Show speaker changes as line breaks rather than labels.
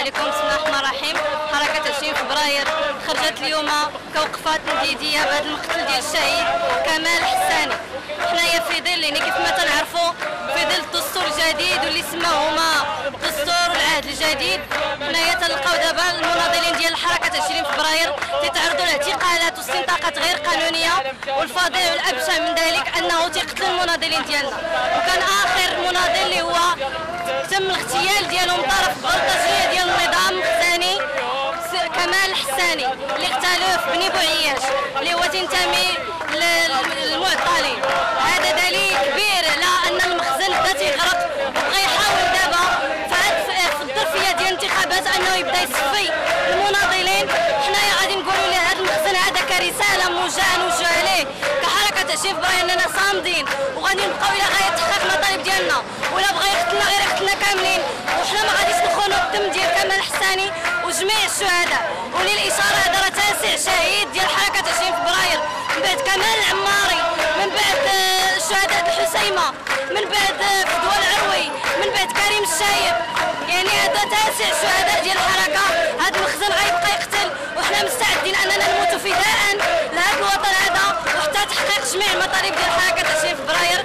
عليكم. بسم الله الرحمن الرحيم. حركة 20 فبراير خرجت اليوم كوقفات نديدية بهذا المقتل ديال الشهيد كمال حساني. حنايا في ظل كيف ما تنعرفوا في ظل الدستور الجديد واللي سماهما دستور العهد الجديد، حنايا تلقاو دابا المناضلين ديال حركة 20 فبراير تيتعرضوا لاعتقالات واستنطاقات غير قانونية، والفظيع والابشع من ذلك انه تيقتل المناضلين ديالنا. وكان اخر مناضل اللي هو تم الاغتيال ديالو من طرف البلطجيه ديال النظام الثاني كمال حساني اللي اغتالوه في بني بوعياش اللي هو تنتمي للمعطلين. هذا دليل كبير على ان المخزن بدا تيغرق، وبغى يحاول دابا في الظرفيه ديال الانتخابات انه يبدا يصفي المناضلين. حنايا غادي نقولوا لهذا المخزن هذا كرساله موجهه نوجه عليه كحركه 20 فبراير اننا صامدين وغادي نبقاو الى غايه تحقيق المطالب ديالنا، ولا بغى يقتلنا غير يقتلنا كاملين، وحنا ما غاديش نخونوا الدم ديال كمال حساني وجميع الشهداء. وللاشاره هذا راه تاسع شهيد ديال حركه 20 فبراير، من بعد كمال العماري، من بعد الشهداء الحسيمه، من بعد فدوى العروي، من بعد كريم الشايب. يعني هذا تاسع شهداء ديال الحركه. هذا المخزن غيبقى يقتل، وحنا مستعدين اننا نموتوا فداء لهذا الوطن هذا وحتى تحقيق جميع المطالب ديال حركه 20 فبراير.